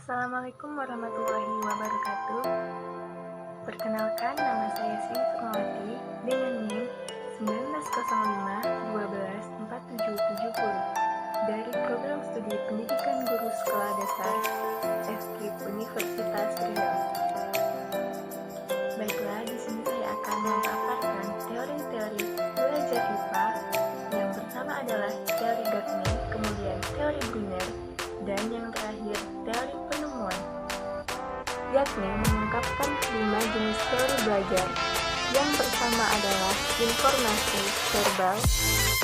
Assalamualaikum warahmatullahi wabarakatuh. Perkenalkan, nama saya Sri Sukmawati dengan NIM 1905-12-4770 dari Program Studi Pendidikan Guru Sekolah Dasar FKIP Universitas Riau. Baiklah, di sini saya akan memaparkan teori-teori belajar IPA. Yang pertama adalah teori Gagne, kemudian teori Brunner, dan yang terakhir teori penemuan. Gagne mengungkapkan 5 jenis teori belajar. Yang pertama adalah informasi verbal,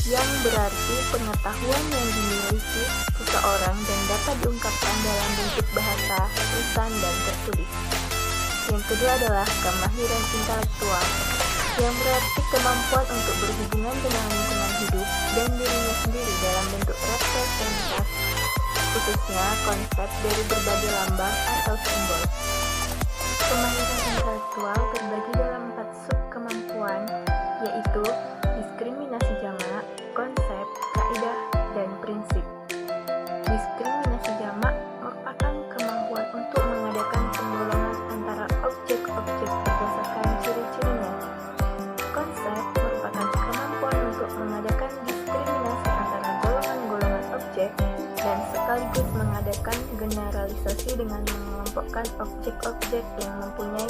yang berarti pengetahuan yang dimiliki seseorang dan dapat diungkapkan dalam bentuk bahasa, tulisan, dan tertulis. Yang kedua adalah kemahiran intelektual, yang berarti kemampuan untuk berhubungan dengan lingkungan hidup dan dirinya sendiri dalam bentuk representasi, khususnya konsep dari berbagai lambang atau simbol. Kemahiran intelektual terbagi dalam 4 sub kemampuan, yaitu diskriminasi jamak, konsep, kaidah, dan prinsip. Diskriminasi jamak merupakan kemampuan untuk mengadakan penggolongan antara objek-objek berdasarkan ciri-cirinya. Konsep merupakan kemampuan untuk mengadakan diskriminasi antara golongan-golongan objek dan sekaligus mengadakan generalisasi dengan mengelompokkan objek-objek yang mempunyai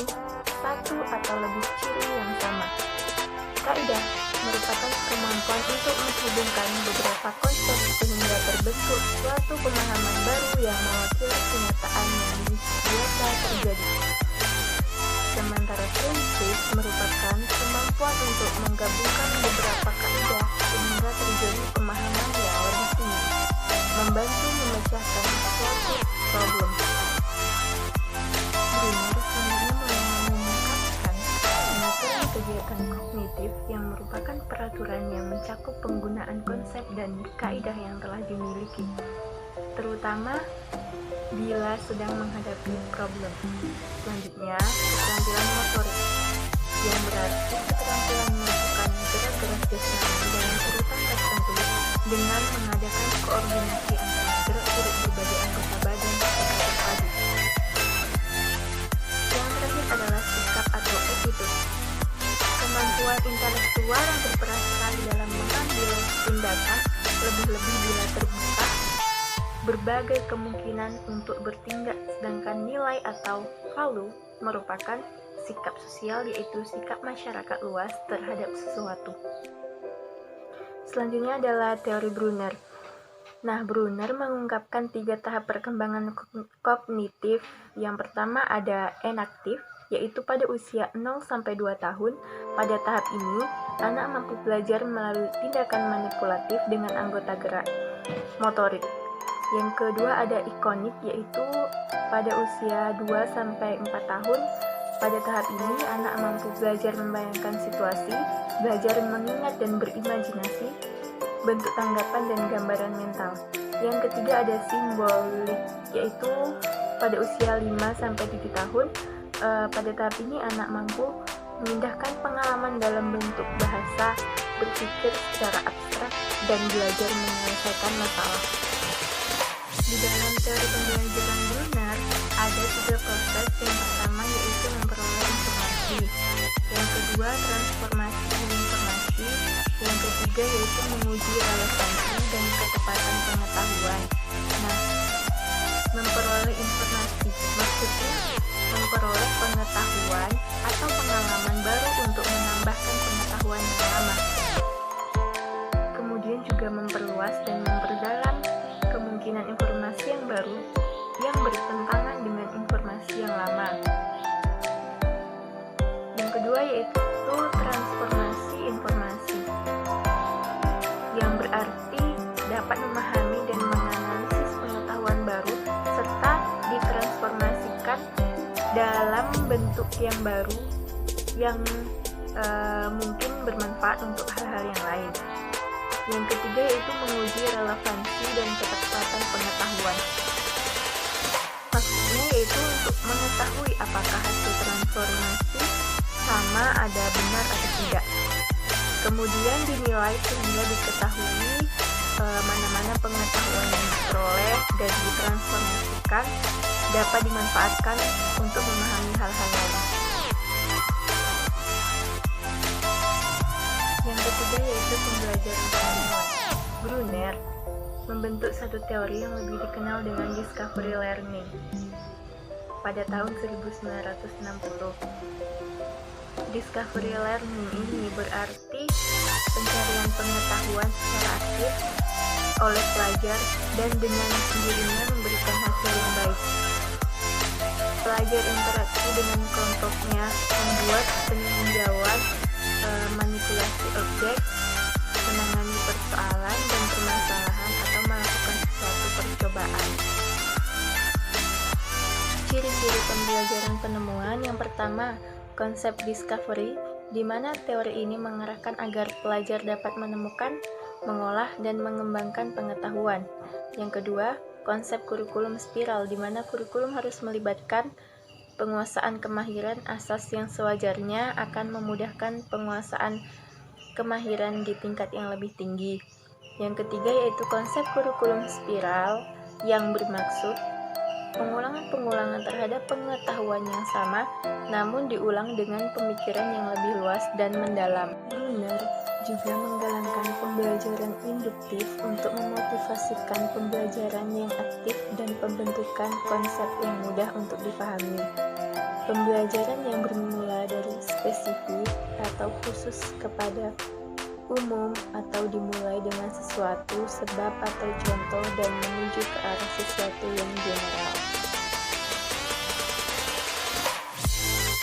satu atau lebih ciri yang sama. Kaidah merupakan kemampuan untuk menghubungkan beberapa konsep sehingga terbentuk suatu pemahaman baru yang mewakili kenyataan yang biasa terjadi. Sementara prinsip merupakan kemampuan untuk menggabungkan beberapa kaidah sehingga terjadi pemahaman yang lebih tinggi, membantu memecahkan suatu problem. Brunner sebenarnya mengungkapkan materi kegiatan kognitif yang merupakan peraturan yang mencakup penggunaan konsep dan kaidah yang telah dimiliki, terutama bila sedang menghadapi problem. Selanjutnya, keterampilan motorik, yang berarti keterampilan melakukan gerak-gerak jasmani dalam urutan tertentu dengan mengadakan koordinasi antara gerak-gerik berbagai anggota badan secara terpadu. Yang terakhir adalah sikap atau attitude, kemampuan intelektual yang berperan sekali dalam mengambil tindakan, lebih-lebih bila terbuka berbagai kemungkinan untuk bertindak, sedangkan nilai atau value merupakan sikap sosial, yaitu sikap masyarakat luas terhadap sesuatu. Selanjutnya adalah teori Brunner. Nah, Brunner mengungkapkan 3 tahap perkembangan kognitif. Yang pertama ada enaktif, yaitu pada usia 0-2 tahun. Pada tahap ini, anak mampu belajar melalui tindakan manipulatif dengan anggota gerak motorik. Yang kedua ada ikonik, yaitu pada usia 2-4 tahun. Pada tahap ini, anak mampu belajar membayangkan situasi, belajar mengingat dan berimajinasi, bentuk tanggapan dan gambaran mental. Yang ketiga ada simbolik, yaitu pada usia 5-7 tahun. Pada tahap ini, anak mampu memindahkan pengalaman dalam bentuk bahasa, berpikir secara abstrak, dan belajar menyelesaikan masalah. Di dalam teori pembelajaran Brunner, ada 3 proses. Yang pertama yaitu memperoleh informasi, yang kedua transformasi informasi, yang ketiga yaitu menguji relevansi dan ketepatan pengetahuan. Nah, memperoleh informasi maksudnya memperoleh pengetahuan atau pengalaman baru untuk menambahkan pengetahuan yang lama. Kemudian juga memperluas dan memperdalam kemungkinan informasi yang baru yang bertentangan dengan informasi yang lama. Yang kedua yaitu transformasi informasi, yang berarti dapat memahami dan menganalisis pengetahuan baru serta ditransformasikan dalam bentuk yang baru yang mungkin bermanfaat untuk hal-hal yang lain. Yang ketiga yaitu menguji relevansi dan ketepatan pengetahuan. Maksudnya yaitu untuk mengetahui apakah hasil transformasi sama ada benar atau tidak. Kemudian dinilai sehingga diketahui mana-mana pengetahuan yang diperoleh dan ditransformasikan dapat dimanfaatkan untuk memahami hal-hal lain. Yang ketiga yaitu pembelajaran penemuan. Brunner membentuk satu teori yang lebih dikenal dengan discovery learning pada tahun 1960. Discovery learning ini berarti pencarian pengetahuan secara aktif oleh pelajar dan dengan sendirinya memberikan hasil yang baik. Pelajar interaksi dengan kelompoknya, membuat peninjauan, manipulasi objek, menangani persoalan dan permasalahan atau melakukan suatu percobaan. Ciri-ciri pembelajaran penemuan yang pertama, konsep discovery, di mana teori ini mengarahkan agar pelajar dapat menemukan, mengolah, dan mengembangkan pengetahuan. Yang kedua, konsep kurikulum spiral, di mana kurikulum harus melibatkan penguasaan kemahiran asas yang sewajarnya akan memudahkan penguasaan kemahiran di tingkat yang lebih tinggi. Yang ketiga yaitu konsep kurikulum spiral yang bermaksud pengulangan-pengulangan terhadap pengetahuan yang sama, namun diulang dengan pemikiran yang lebih luas dan mendalam. Brunner juga menggalakkan pembelajaran induktif untuk memotivasikan pembelajaran yang aktif dan pembentukan konsep yang mudah untuk dipahami. Pembelajaran yang bermula dari spesifik atau khusus kepada umum atau dimulai dengan sesuatu, sebab atau contoh dan menuju ke arah sesuatu yang general.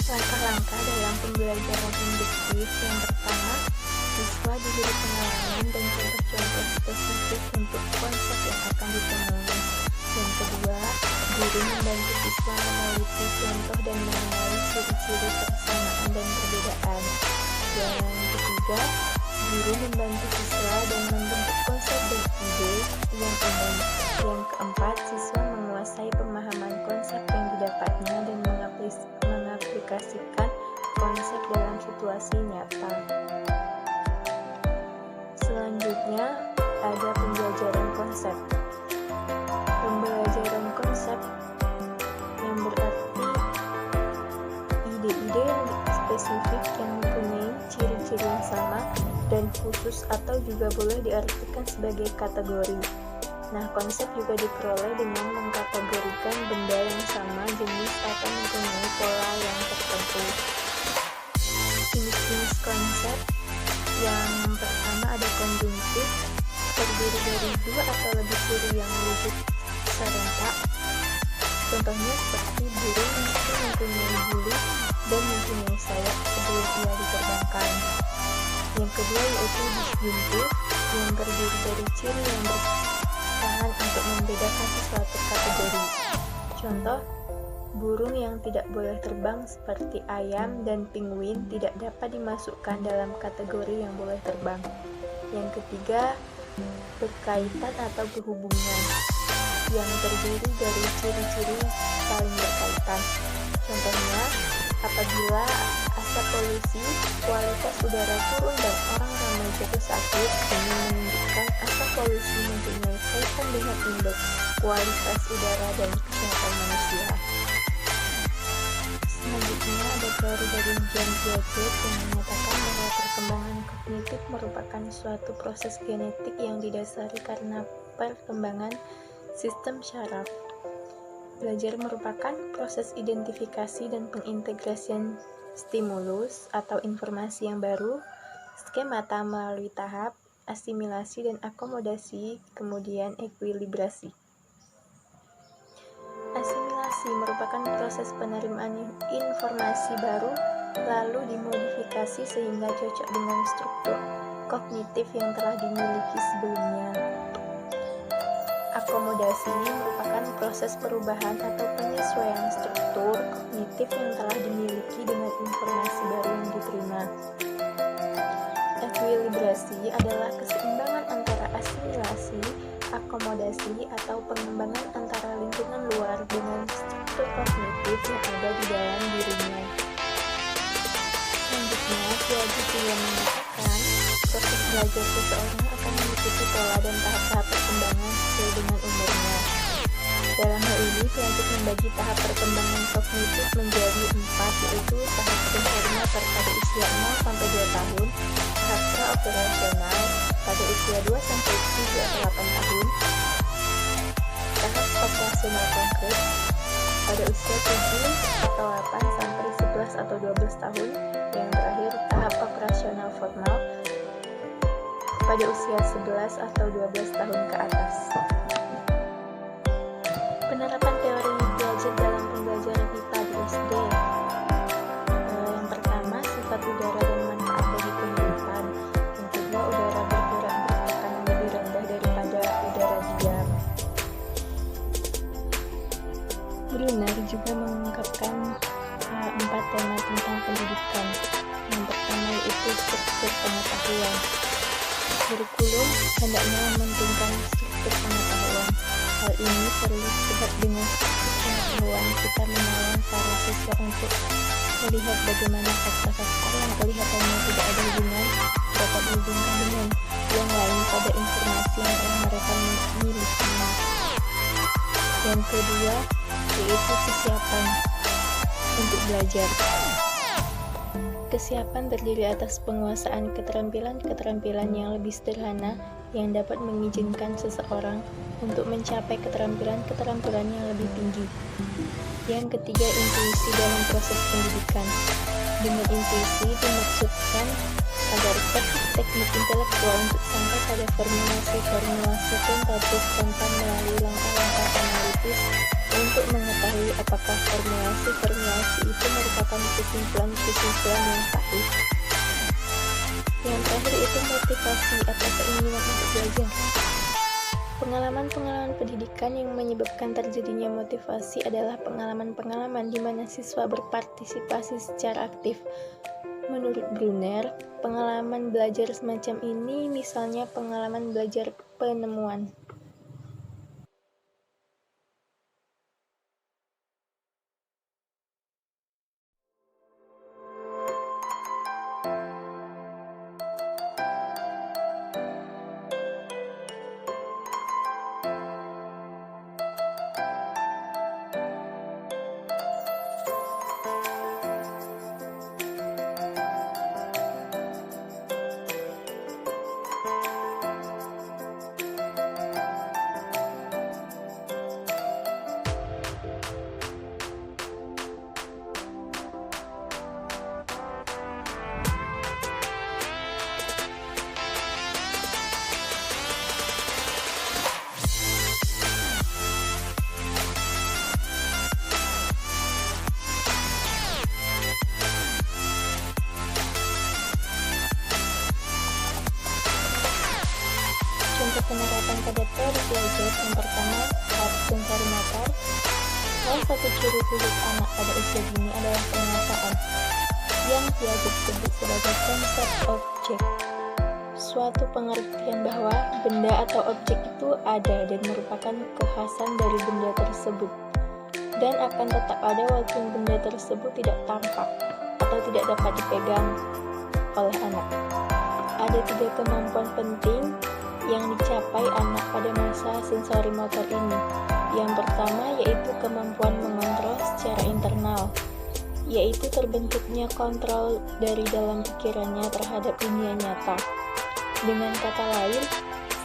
Langkah-langkah dalam pembelajaran induktif yang pertama, siswa diberi pengalaman dan contoh-contoh spesifik untuk konsep yang akan ditemui. Yang kedua, guru membantu siswa meneliti contoh dan mengenali ciri-ciri persamaan dan perbedaan. Yang ketiga, guru membantu siswa dan membentuk konsep dan ide yang umum. Yang keempat, siswa menguasai pemahaman konsep yang didapatnya dan mengaplikasikan konsep dalam situasi nyata. Selanjutnya, ada pembelajaran konsep. Pembelajaran konsep yang berarti ide-ide yang spesifik yang mempunyai ciri-ciri yang sama dan khusus atau juga boleh diartikan sebagai kategori. Nah, konsep juga diperoleh dengan mengkategorikan benda yang sama jenis atau mempunyai pola yang tertentu. Jenis-jenis konsep yang pertama ada konjungtif, terdiri dari dua atau lebih ciri yang wujud serentak. Contohnya seperti burung mesti mempunyai bulu dan mempunyai sayap sebelum ia diterbangkan. Yang kedua yaitu disjuntif, yang terdiri dari ciri yang bertahan untuk membedakan sesuatu kategori. Contoh, burung yang tidak boleh terbang seperti ayam dan penguin tidak dapat dimasukkan dalam kategori yang boleh terbang. Yang ketiga, berkaitan atau berhubungan, yang terdiri dari ciri-ciri saling berkaitan. Contohnya, apabila asap polusi, kualitas udara turun dan orang ramai jatuh sakit, ini menunjukkan asap polusi mempunyai kaitan dengan indeks kualitas udara dan kesehatan manusia. Selanjutnya ada teori dari John Piaget yang menyatakan bahwa perkembangan kognitif merupakan suatu proses genetik yang didasari karena perkembangan sistem syaraf. Belajar merupakan proses identifikasi dan pengintegrasian stimulus atau informasi yang baru, skemata melalui tahap, asimilasi dan akomodasi, kemudian ekuilibrasi. Asimilasi merupakan proses penerimaan informasi baru, lalu dimodifikasi sehingga cocok dengan struktur kognitif yang telah dimiliki sebelumnya. Akomodasi merupakan proses perubahan atau penyesuaian struktur kognitif yang telah dimiliki dengan informasi baru yang diterima. Ekuilibrasi adalah keseimbangan antara asimilasi, akomodasi, atau pengembangan antara lingkungan luar dengan struktur kognitif yang ada di dalam dirinya. Selanjutnya, Piaget juga mengatakan proses belajar seseorang akan mengikuti pola dan tahap-tahap perkembangan sesuai dengan umurnya. Dalam hal ini, pelajar membagi tahap perkembangan kognitif menjadi 4, yaitu tahap sensori motor pada usia 0 sampai 2 tahun, tahap pra-operasional pada usia 2 sampai 7 atau 8 tahun, tahap operasional konkret pada usia 7 atau 8 sampai 11 atau 12 tahun, yang terakhir tahap operasional formal pada usia 11 atau 12 tahun ke atas. Penerapan teori belajar dalam pembelajaran IPA di SD. Yang pertama, sifat udara dan manfaat bagi kehidupan. Yang kedua, udara bergerak bertekanan lebih rendah daripada udara diam. Brunner juga mengungkapkan 4 tema tentang pendidikan. Yang pertama yaitu struktur pengetahuan. Kurikulum hendaknya mementingkan struktur pengetahuan. Hal ini perlu sebab dengan struktur pengetahuan kita menolong para siswa untuk melihat bagaimana fakta-fakta yang kelihatannya tidak ada hubungan dapat dihubungkan dengan yang lain pada informasi yang telah mereka miliki. Yang kedua yaitu kesiapan untuk belajar. Kesiapan terdiri atas penguasaan keterampilan-keterampilan yang lebih sederhana yang dapat mengizinkan seseorang untuk mencapai keterampilan-keterampilan yang lebih tinggi. Yang ketiga, intuisi dalam proses pendidikan. Dengan intuisi dimaksudkan agar teknik intelektual untuk sampai pada formulasi-formulasi tentatif tanpa melalui langkah-langkah analitis untuk mengetahui apakah formulasi-formulasi itu merupakan kesimpulan-kesimpulan yang sahih. Yang terakhir itu motivasi atau keinginan untuk belajar. Pengalaman-pengalaman pendidikan yang menyebabkan terjadinya motivasi adalah pengalaman-pengalaman di mana siswa berpartisipasi secara aktif. Menurut Brunner, pengalaman belajar semacam ini misalnya pengalaman belajar penemuan. Contoh penerapan pada teori belajar yang pertama, tahap sensori motor. Salah satu ciri khusus anak pada usia dini adalah penguasaan yang Piaget sebut sebagai konsep objek. Suatu pengertian bahwa benda atau objek itu ada dan merupakan kekhasan dari benda tersebut dan akan tetap ada walaupun benda tersebut tidak tampak atau tidak dapat dipegang oleh anak. Ada 3 kemampuan penting yang dicapai anak pada masa sensori motor ini. Yang pertama yaitu kemampuan mengontrol secara internal, yaitu terbentuknya kontrol dari dalam pikirannya terhadap dunia nyata. Dengan kata lain,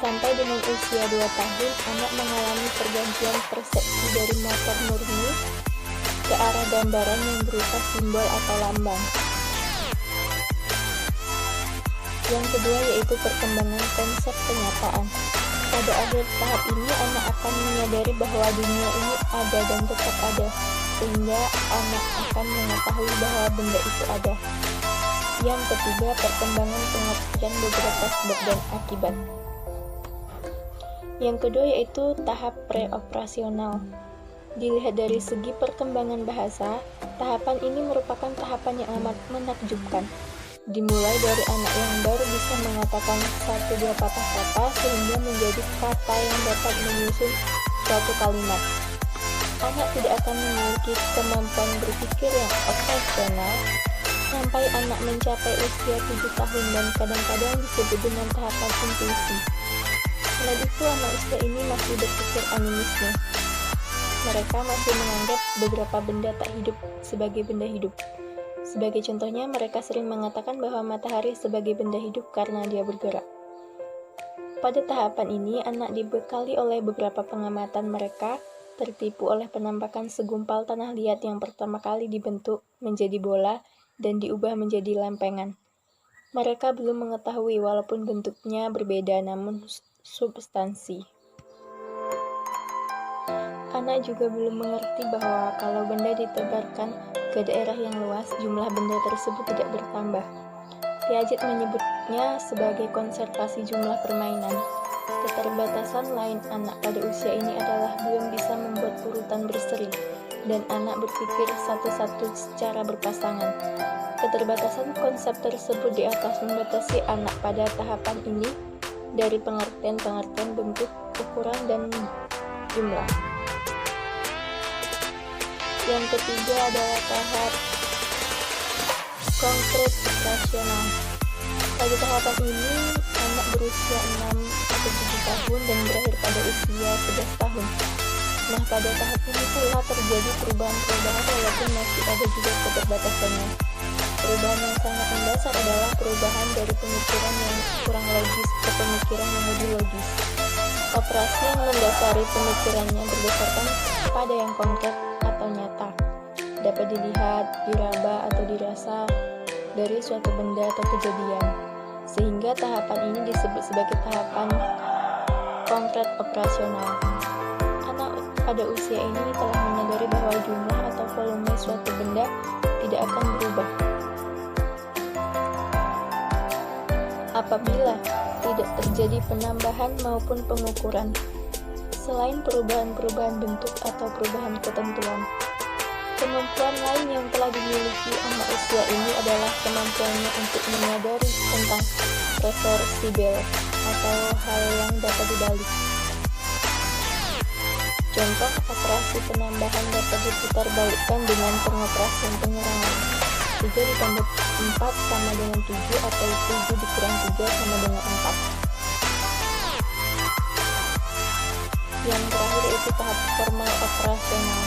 sampai dengan usia 2 tahun, anak mengalami pergantian persepsi dari motor murni ke arah gambaran yang berupa simbol atau lambang. Yang kedua yaitu perkembangan konsep kenyataan. Pada akhir tahap ini, anak akan menyadari bahwa dunia ini ada dan tetap ada, sehingga anak akan mengetahui bahwa benda itu ada. Yang ketiga, perkembangan pengertian beberapa sebab dan akibat. Yang kedua yaitu tahap pre-operasional. Dilihat dari segi perkembangan bahasa, tahapan ini merupakan tahapan yang amat menakjubkan. Dimulai dari anak yang baru bisa mengatakan 1-2 patah kata sehingga menjadi kata yang dapat menyusun suatu kalimat. Anak tidak akan memiliki kemampuan berpikir yang operasional sampai anak mencapai usia 7 tahun dan kadang-kadang disebut dengan tahapan intuisi. Selain itu, anak usia ini masih berpikir animisme. mereka masih menganggap beberapa benda tak hidup sebagai benda hidup. Sebagai contohnya, mereka sering mengatakan bahwa matahari sebagai benda hidup karena dia bergerak. Pada tahapan ini, anak dibekali oleh beberapa pengamatan mereka, tertipu oleh penampakan segumpal tanah liat yang pertama kali dibentuk menjadi bola dan diubah menjadi lempengan. Mereka belum mengetahui walaupun bentuknya berbeda namun substansi. Anak juga belum mengerti bahwa kalau benda ditebarkan ke daerah yang luas, jumlah benda tersebut tidak bertambah. Piaget menyebutnya sebagai konservasi jumlah permainan. Keterbatasan lain anak pada usia ini adalah belum bisa membuat urutan berseri, dan anak berpikir satu-satu secara berpasangan. Keterbatasan konsep tersebut di atas membatasi anak pada tahapan ini dari pengertian-pengertian bentuk, ukuran, dan jumlah. Yang ketiga adalah tahap konkret operasional. Pada tahapan ini, anak berusia 6 atau 7 tahun dan berakhir pada usia 11 tahun. Nah, pada tahap ini pula terjadi perubahan-perubahan walaupun masih ada juga keterbatasannya. Perubahan yang sangat mendasar adalah perubahan dari pemikiran yang kurang logis ke pemikiran yang lebih logis. Operasi yang mendasari pemikirannya berdasarkan pada yang konkret atau nyata, dapat dilihat, diraba, atau dirasa dari suatu benda atau kejadian, sehingga tahapan ini disebut sebagai tahapan konkret operasional. Anak pada usia ini telah menyadari bahwa jumlah atau volume suatu benda tidak akan berubah apabila tidak terjadi penambahan maupun pengukuran, selain perubahan-perubahan bentuk atau perubahan ketentuan. Kemampuan lain yang telah dimiliki anak usia ini adalah kemampuannya untuk menyadari tentang reversibel atau hal yang dapat dibalik. Contoh operasi penambahan dapat diputar balikkan dengan pengoperasian pengurangan. 3 ditambah 4 sama dengan 7 atau 7 dikurang 3 sama dengan 4. Yang terakhir itu tahap formal operasional.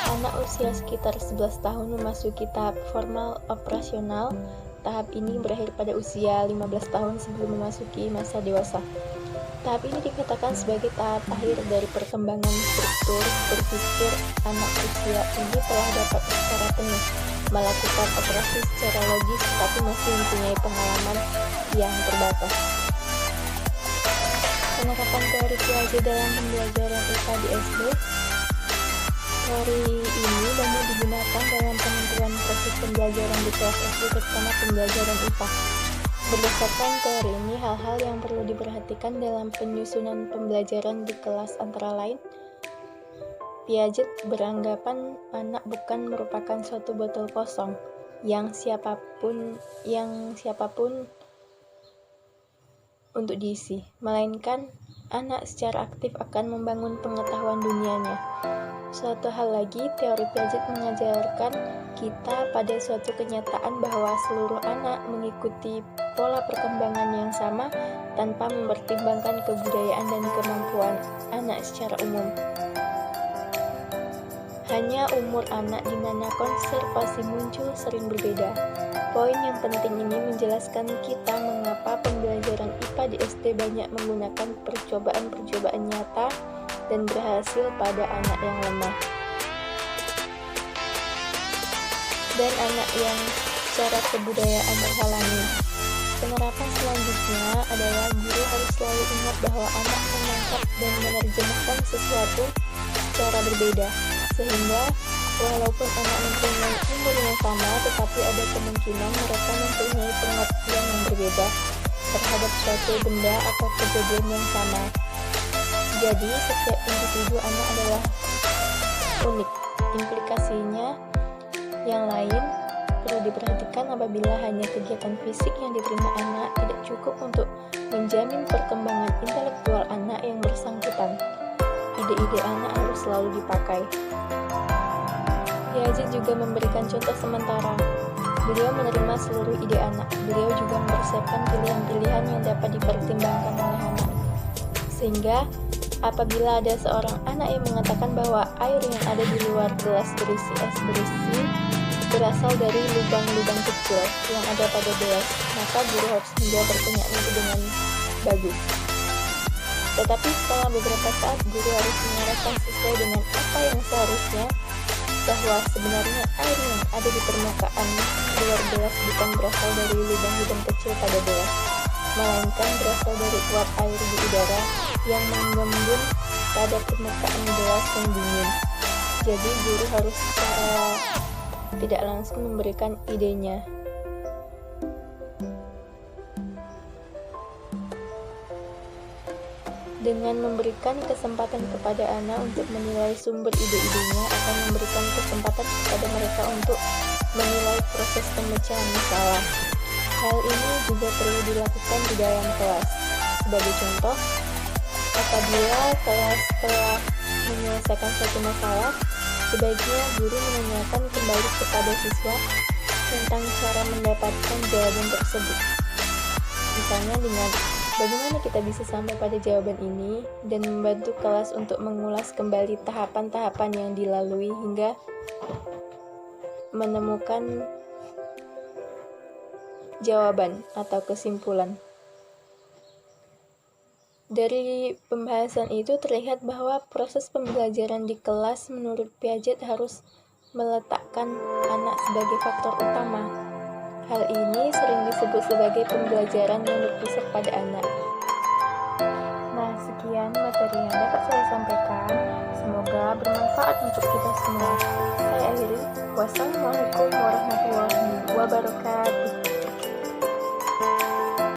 Anak usia sekitar 11 tahun memasuki tahap formal operasional. Tahap ini berakhir pada usia 15 tahun sebelum memasuki masa dewasa. Tahap ini dikatakan sebagai tahap akhir dari perkembangan struktur berpikir. Anak usia ini telah dapat secara penuh melakukan operasi secara logis, tapi masih mempunyai pengalaman yang terbatas. Penerapan teori Piaget dalam pembelajaran IPA di SD. Teori ini banyak digunakan dalam penentuan proses pembelajaran di kelas SD, terutama pembelajaran IPA. Berdasarkan teori ini, hal-hal yang perlu diperhatikan dalam penyusunan pembelajaran di kelas antara lain, Piaget beranggapan anak bukan merupakan suatu botol kosong yang siapapun untuk diisi, melainkan anak secara aktif akan membangun pengetahuan dunianya. Suatu hal lagi, teori Piaget mengajarkan kita pada suatu kenyataan bahwa seluruh anak mengikuti pola perkembangan yang sama tanpa mempertimbangkan kebudayaan dan kemampuan anak secara umum. Hanya umur anak di mana konservasi muncul sering berbeda. Poin yang penting ini menjelaskan kita mengapa pembelajaran IPA di SD banyak menggunakan percobaan-percobaan nyata dan berhasil pada anak yang lemah dan anak yang secara kebudayaan terhalangi. Penerapan selanjutnya adalah guru harus selalu ingat bahwa anak menangkap dan menerjemahkan sesuatu secara berbeda, sehingga walaupun anak mempunyai umur yang sama, tetapi ada kemungkinan mereka mempunyai pengertian yang berbeda terhadap suatu benda atau kejadian yang sama. Jadi, setiap individu anak adalah unik. Implikasinya yang lain perlu diperhatikan apabila hanya kegiatan fisik yang diterima anak tidak cukup untuk menjamin perkembangan intelektual anak yang bersangkutan. Ide-ide anak harus selalu dipakai. Piaget juga memberikan contoh sementara. Beliau menerima seluruh ide anak. Beliau juga mempersiapkan pilihan-pilihan yang dapat dipertimbangkan oleh anak, sehingga Apabila ada seorang anak yang mengatakan bahwa air yang ada di luar gelas berisi es berasal dari lubang-lubang kecil yang ada pada gelas, maka guru harus menjawab pertanyaan itu dengan bagus. Tetapi setelah beberapa saat, guru harus mengarahkan sesuai dengan apa yang seharusnya, bahwa sebenarnya air yang ada di permukaan luar gelas bukan berasal dari lubang-lubang kecil pada gelas, melainkan berasal dari uap air di udara yang menggembun pada permukaan gelas yang dingin. Jadi guru harus secara tidak langsung memberikan idenya. Dengan memberikan kesempatan kepada anak untuk menilai sumber ide-idenya akan memberikan kesempatan kepada mereka untuk menilai proses pemecahan masalah. Hal ini juga perlu dilakukan di dalam kelas. Sebagai contoh, apabila kelas telah menyelesaikan suatu masalah, sebaiknya guru menanyakan kembali kepada siswa tentang cara mendapatkan jawaban tersebut. Misalnya dengan bagaimana kita bisa sampai pada jawaban ini, dan membantu kelas untuk mengulas kembali tahapan-tahapan yang dilalui hingga menemukan jawaban atau kesimpulan. Dari pembahasan itu terlihat bahwa proses pembelajaran di kelas menurut Piaget harus meletakkan anak sebagai faktor utama. Hal ini sering disebut sebagai pembelajaran yang berpusat pada anak. Nah, sekian materi yang dapat saya sampaikan. Semoga bermanfaat untuk kita semua. Saya akhiri. Wassalamualaikum warahmatullahi wabarakatuh.